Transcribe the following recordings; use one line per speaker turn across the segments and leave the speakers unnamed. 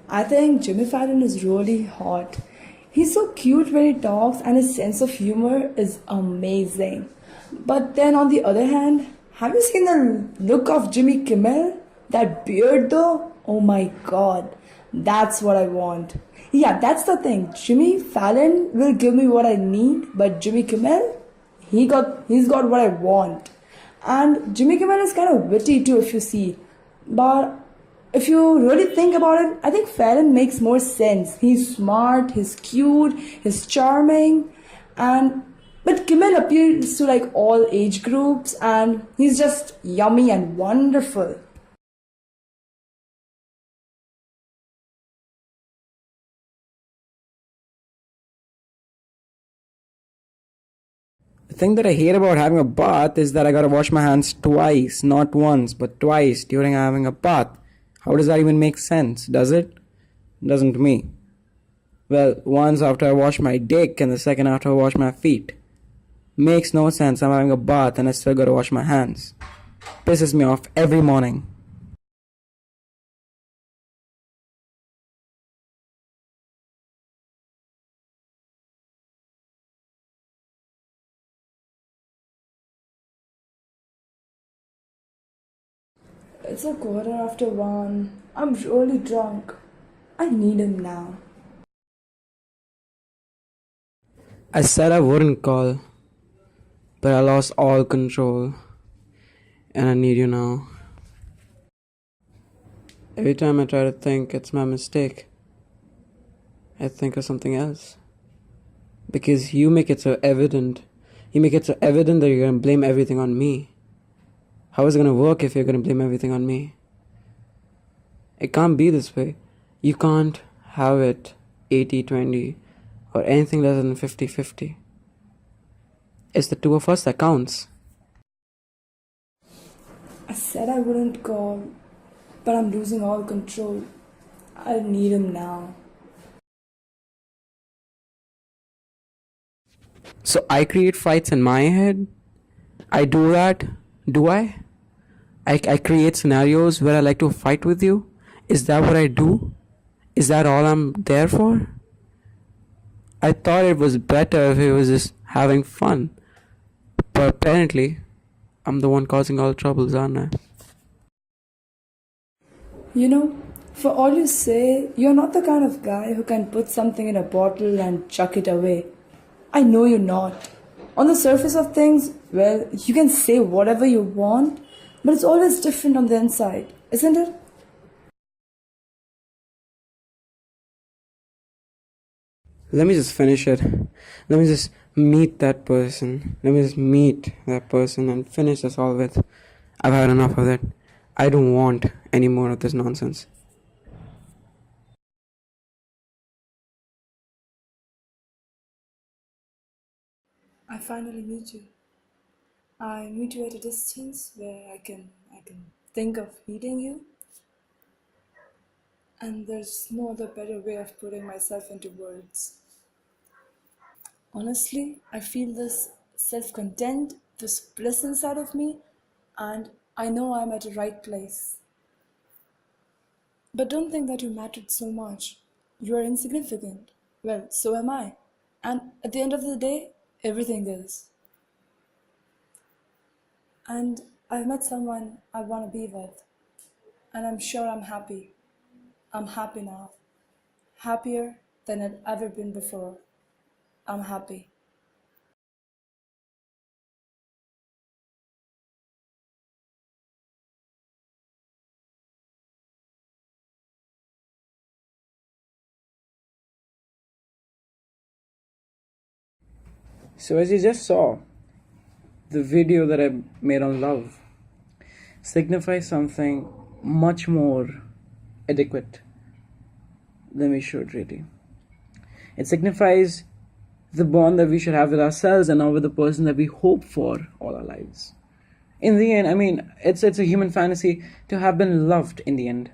I think Jimmy Fallon is really hot. He's so cute when he talks, and his sense of humor is amazing. But then, on the other hand, have you seen the look of Jimmy Kimmel? That beard, though? Oh my god, that's what I want. Yeah, that's the thing. Jimmy Fallon will give me what I need, but Jimmy Kimmel, he's got what I want. And Jimmy Kimmel is kind of witty too, if you see. But if you really think about it, I think Fallon makes more sense. He's smart, he's cute, he's charming, and but Kimmel appeals to like all age groups, and he's just yummy and wonderful.
The thing that I hate about having a bath is that I gotta wash my hands twice, not once, but twice during having a bath. How does that even make sense? Does it? Doesn't to me. Well, once after I wash my dick and the second after I wash my feet. Makes no sense. I'm having a bath and I still gotta wash my hands. Pisses me off every morning.
It's a quarter after one. I'm really drunk. I need him now.
I said I wouldn't call, but I lost all control and I need you now. Every time I try to think it's my mistake, I think of something else. Because you make it so evident. You make it so evident that you're gonna blame everything on me. How is it gonna work if you're gonna blame everything on me? It can't be this way. You can't have it 80-20 or anything less than 50-50. It's the two of us that counts.
I said I wouldn't call, but I'm losing all control. I need him now.
So I create fights in my head. I do that. Do I? I create scenarios where I like to fight with you. Is that what I do? Is that all I'm there for? I thought it was better if it was just having fun. But apparently, I'm the one causing all troubles, aren't I?
You know, for all you say, you're not the kind of guy who can put something in a bottle and chuck it away. I know you're not. On the surface of things, well, you can say whatever you want, but it's always different on the inside, isn't it?
Let me just finish it. Let me just meet that person. Let me just meet that person and finish this all with. I've had enough of that. I don't want any more of this nonsense.
I finally meet you. I meet you at a distance where I can think of meeting you, and there's no other better way of putting myself into words. Honestly, I feel this self content, this bliss inside of me, and I know I'm at the right place. But don't think that you mattered so much. You are insignificant. Well, so am I. And at the end of the day, everything is. And I've met someone I want to be with, and I'm sure I'm happy. I'm happy now. Happier than I'd ever been before. I'm happy.
So, as you just saw, the video that I made on love signifies something much more adequate than we should really. It signifies the bond that we should have with ourselves and not with the person that we hope for all our lives. In the end, I mean, it's a human fantasy to have been loved in the end.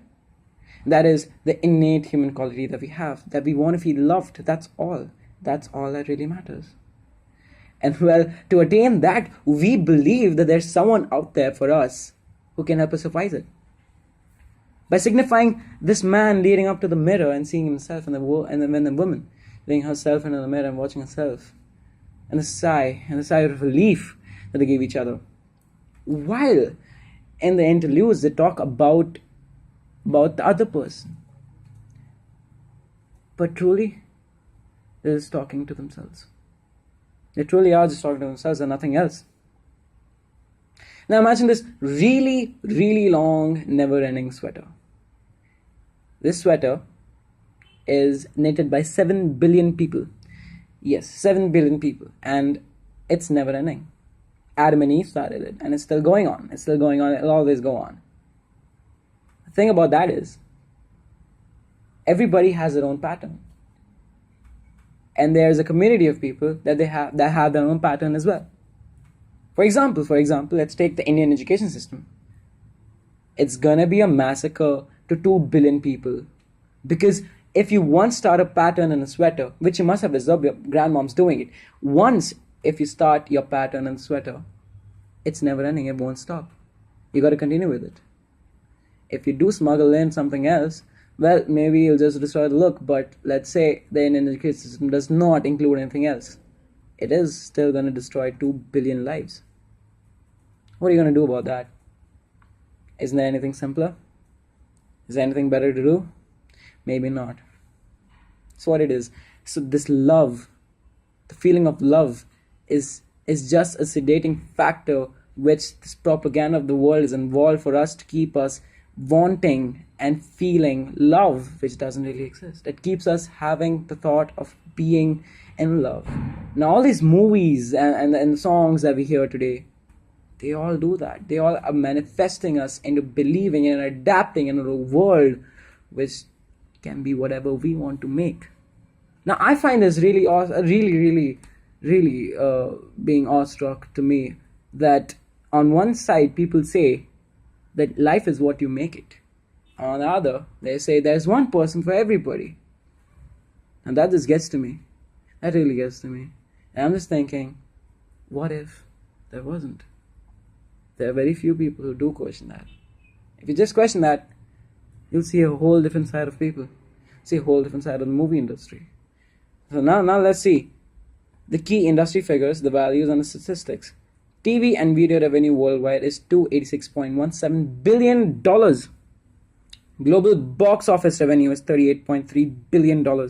That is the innate human quality that we have, that we want to feel loved. That's all. That's all that really matters. And well, to attain that, we believe that there's someone out there for us who can help us suffice it. by signifying this man leading up to the mirror and seeing himself, and then the woman laying herself into the mirror and watching herself, and the sigh of relief that they gave each other. While in the interludes they talk about the other person, but truly they're just talking to themselves. They truly are just talking to themselves and nothing else. Now imagine this really, really long, never-ending sweater. This sweater is knitted by 7 billion people. Yes, 7 billion people. And it's never-ending. Adam and Eve started it, and it's still going on. It's still going on. It'll always go on. The thing about that is, everybody has their own pattern. And there's a community of people that have their own pattern as well. For example, let's take the Indian education system. It's gonna be a massacre to 2 billion people. Because if you once start a pattern in a sweater, which you must have observed your grandmom's doing it, once if you start your pattern in a sweater, it's never ending, it won't stop. You gotta continue with it. If you do smuggle in something else, well, maybe you'll just destroy the look, but let's say the Indian education system does not include anything else. It is still going to destroy 2 billion lives. What are you going to do about that? Isn't there anything simpler? Is there anything better to do? Maybe not. So what it is. So this love, the feeling of love is just a sedating factor which this propaganda of the world is involved for us to keep us wanting and feeling love, which doesn't really exist. It keeps us having the thought of being in love. Now all these movies and songs that we hear today, they all do that. They all are manifesting us into believing and adapting into a world which can be whatever we want to make. Now I find this really being awestruck to me, that on one side people say that life is what you make it. On the other, they say there's one person for everybody. And that just gets to me. That really gets to me. And I'm just thinking, what if there wasn't? There are very few people who do question that. If you just question that, you'll see a whole different side of people. See a whole different side of the movie industry. So now let's see the key industry figures, the values and the statistics. TV and video revenue worldwide is $286.17 billion. Global box office revenue is $38.3 billion.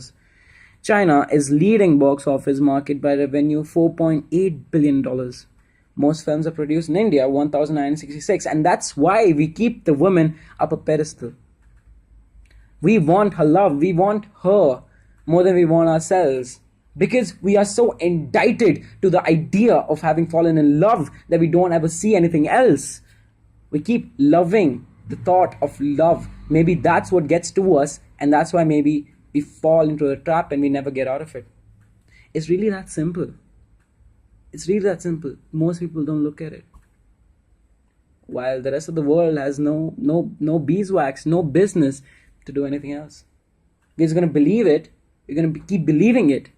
China is leading box office market by revenue $4.8 billion. Most films are produced in India, 1,966, and that's why we keep the woman up a pedestal. We want her love, we want her more than we want ourselves. Because we are so indicted to the idea of having fallen in love that we don't ever see anything else. We keep loving the thought of love. Maybe that's what gets to us, and that's why maybe we fall into the trap and we never get out of it. It's really that simple. It's really that simple. Most people don't look at it. While the rest of the world has no beeswax, no business to do anything else. We're just going to believe it. We're going to keep believing it.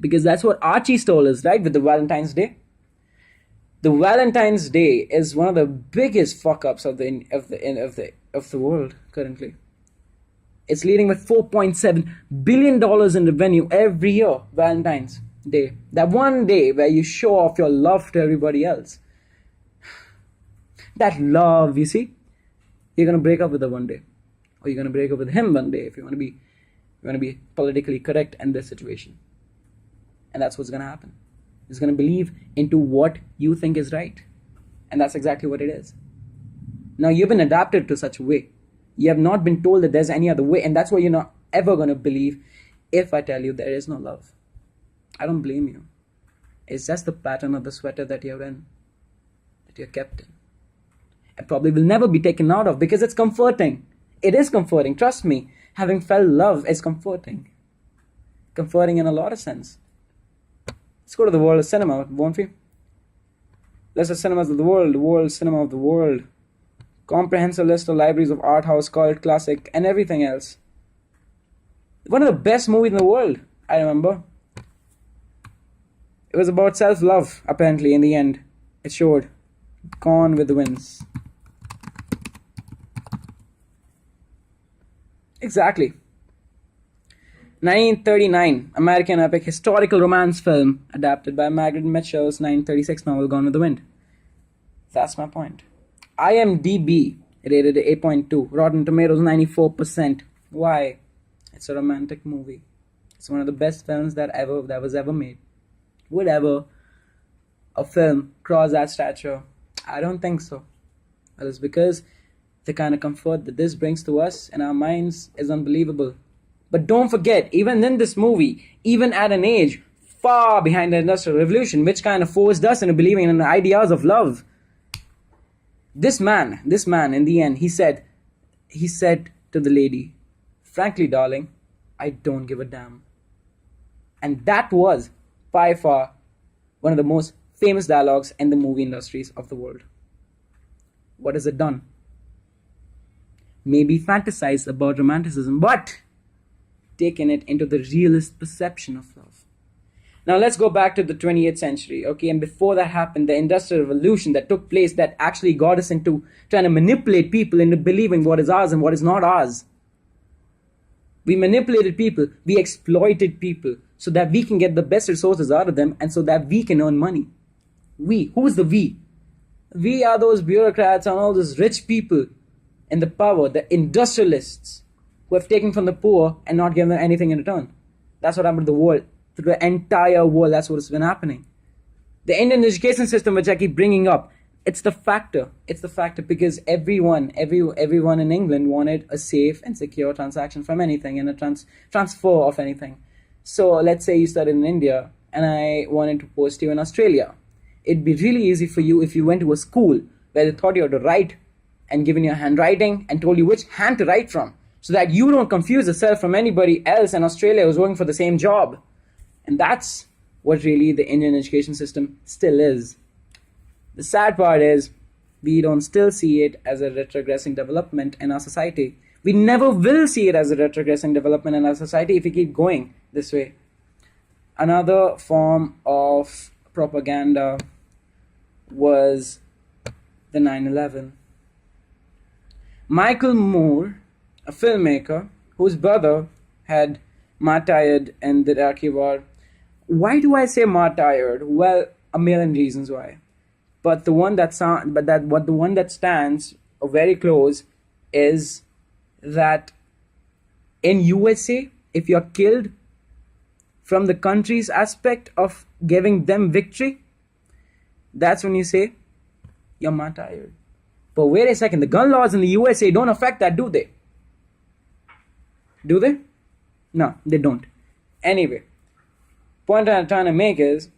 Because that's what Archie told us, right, with the Valentine's Day. The Valentine's Day is one of the biggest fuck-ups of the world currently. It's leading with $4.7 billion in revenue every year, Valentine's Day. That one day where you show off your love to everybody else. That love, you see, you're going to break up with her one day. Or you're going to break up with him one day if you want to be politically correct in this situation. And that's what's going to happen. It's going to believe into what you think is right. And that's exactly what it is. Now, you've been adapted to such a way. You have not been told that there's any other way. And that's what you're not ever going to believe if I tell you there is no love. I don't blame you. It's just the pattern of the sweater that you're in, that you're kept in. It probably will never be taken out of because it's comforting. It is comforting. Trust me. Having felt love is comforting. Comforting in a lot of sense. Let's go to the world of cinema, won't we? List of cinemas of the world cinema of the world. Comprehensive list of libraries of art house, cult, classic, and everything else. One of the best movies in the world, I remember. It was about self-love, apparently, in the end. It showed. Gone with the Winds. Exactly. 1939, American epic historical romance film adapted by Margaret Mitchell's 1936 novel Gone with the Wind. That's my point. IMDb rated 8.2, Rotten Tomatoes 94%. Why? It's a romantic movie. It's one of the best films that was ever made. Would ever a film cross that stature? I don't think so. Well, it's because the kind of comfort that this brings to us in our minds is unbelievable. But don't forget, even in this movie, even at an age far behind the Industrial Revolution, which kind of forced us into believing in the ideas of love, this man, in the end, he said to the lady, frankly, darling, I don't give a damn. And that was, by far, one of the most famous dialogues in the movie industries of the world. What has it done? Maybe fantasized about romanticism, but taken it into the realist perception of love. Now let's go back to the 20th century, okay? And before that happened, the Industrial Revolution that took place that actually got us into trying to manipulate people into believing what is ours and what is not ours. We manipulated people, we exploited people so that we can get the best resources out of them and so that we can earn money. We, who is the we? We are those bureaucrats and all those rich people in the power, the industrialists who have taken from the poor and not given them anything in return. That's what happened to the world. To the entire world, that's what's been happening. The Indian education system, which I keep bringing up, it's the factor. It's the factor because everyone in England wanted a safe and secure transaction from anything and a transfer of anything. So let's say you studied in India and I wanted to post you in Australia. It'd be really easy for you if you went to a school where they taught you how to write and given you handwriting and told you which hand to write from so that you don't confuse yourself from anybody else in Australia who's working for the same job. And that's what really the Indian education system still is. The sad part is we don't still see it as a retrogressing development in our society. We never will see it as a retrogressing development in our society if we keep going this way. Another form of propaganda was the 9/11. Michael Moore, a filmmaker whose brother had martyred in the Iraqi war. Why do I say martyred? Well, a million reasons why. But the one that stands very close is that in USA, if you're killed from the country's aspect of giving them victory, that's when you say you're martyred. But wait a second, the gun laws in the USA don't affect that, do they? Do they? No, they don't. Anyway, point I'm trying to make is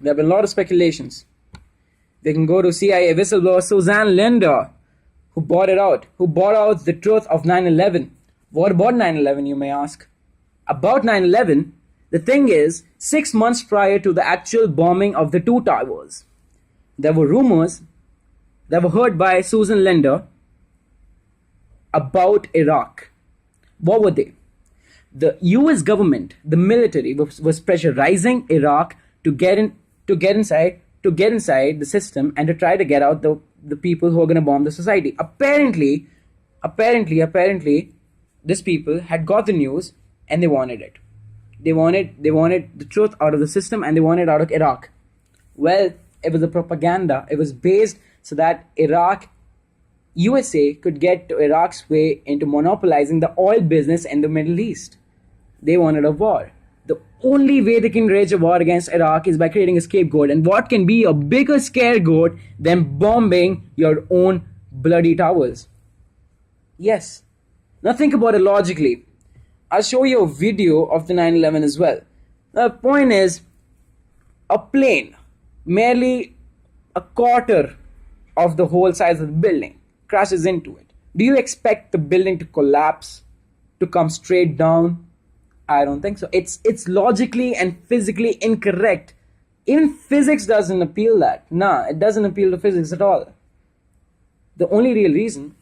there have been a lot of speculations. They can go to CIA whistleblower Suzanne Linder, who brought out the truth of 9/11. What about 9/11, you may ask? About 9/11, the thing is, 6 months prior to the actual bombing of the two towers, there were rumors that were heard by Susan Linder about Iraq. What were they? The US government, the military, was pressurizing Iraq to get inside the system and to try to get out the people who are going to bomb the society. Apparently, these people had got the news and they wanted it. They wanted the truth out of the system and they wanted it out of Iraq. Well, it was a propaganda. It was based so that USA could get to Iraq's way into monopolizing the oil business in the Middle East. They wanted a war. The only way they can wage a war against Iraq is by creating a scapegoat. And what can be a bigger scapegoat than bombing your own bloody towers? Yes. Now think about it logically. I'll show you a video of the 9/11 as well. The point is, a plane, merely a quarter of the whole size of the building, crashes into it. Do you expect the building to collapse, to come straight down? I don't think so. It's logically and physically incorrect. Even physics doesn't appeal that. Nah, it doesn't appeal to physics at all. The only real reason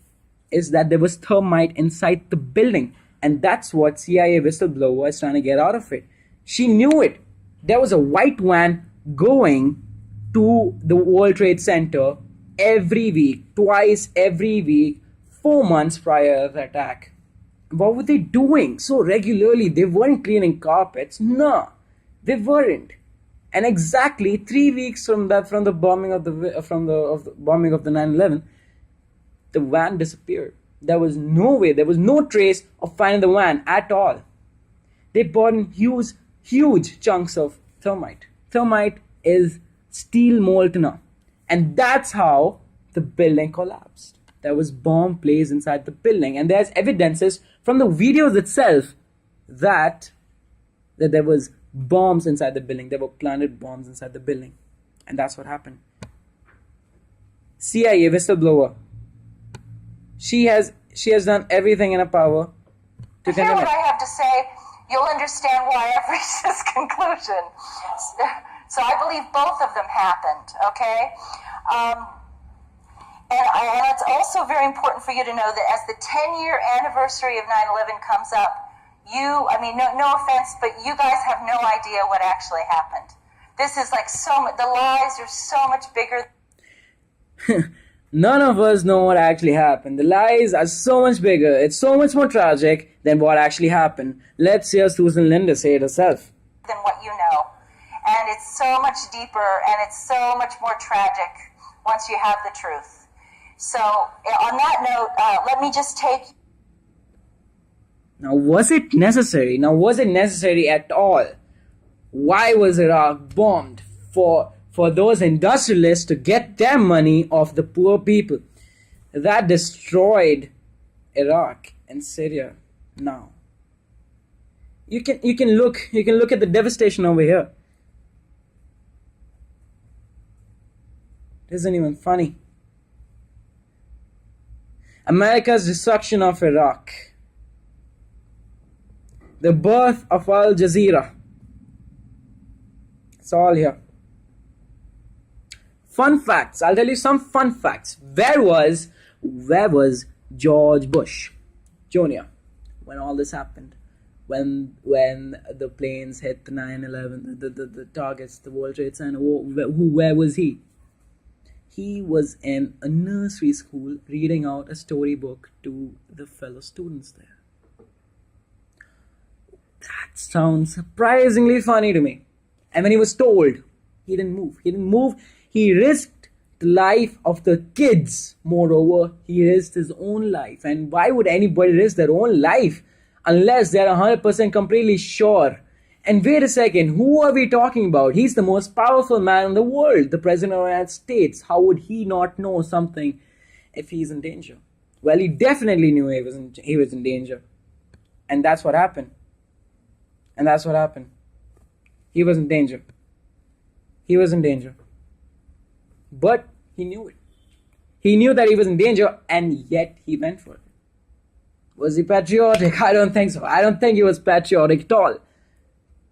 is that there was thermite inside the building. And that's what CIA whistleblower was trying to get out of it. She knew it. There was a white van going to the World Trade Center every week, twice every week, 4 months prior to the attack. What were they doing so regularly? They weren't cleaning carpets. No, they weren't. And exactly 3 weeks from the bombing of the bombing of the 9/11, the van disappeared. There was no way. There was no trace of finding the van at all. They brought in huge chunks of thermite. Thermite is steel moltener, and that's how the building collapsed. There was bomb placed inside the building, and there's evidences from the videos itself that there was bombs inside the building. There were planted bombs inside the building, and that's what happened. CIA whistleblower. She has done everything in her power to
Hear
condemn
what
it.
I have to say, you'll understand why I've reached this conclusion. So I believe both of them happened, okay? And it's also very important for you to know that as the 10-year anniversary of 9/11 comes up, no offense, but you guys have no idea what actually happened. This is like the lies are so much bigger.
None of us know what actually happened. The lies are so much bigger. It's so much more tragic than what actually happened. Let's hear Susan Linder say it herself.
Than what you know. And it's so much deeper and it's so much more tragic once you have the truth. So on that note, let me just take...
Now, was it necessary? Now, was it necessary at all? Why was Iraq bombed? For those industrialists to get their money off the poor people. That destroyed Iraq and Syria now. You can look at the devastation over here. It isn't even funny. America's destruction of Iraq. The birth of Al Jazeera. It's all here. Fun facts. I'll tell you some fun facts. Where was George Bush Jr. when all this happened? When the planes hit the 9/11, the targets, the World Trade Center, where was he? He was in a nursery school reading out a storybook to the fellow students there. That sounds surprisingly funny to me. And when he was told, he didn't move. He risked the life of the kids. Moreover, he risked his own life. And why would anybody risk their own life unless they're 100% completely sure? And wait a second, who are we talking about? He's the most powerful man in the world, the President of the United States. How would he not know something if he's in danger? Well, he definitely knew he was in danger. And that's what happened. He was in danger. But he knew it. He knew that he was in danger, and yet he went for it. Was he patriotic? I don't think so. I don't think he was patriotic at all.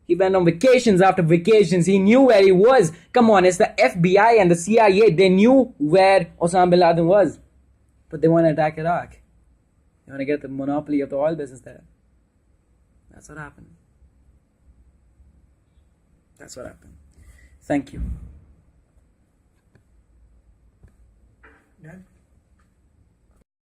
He went on vacations after vacations. He knew where he was. Come on, it's the FBI and the CIA. They knew where Osama bin Laden was. But they want to attack Iraq. They want to get the monopoly of the oil business there. That's what happened. Thank you.
Done?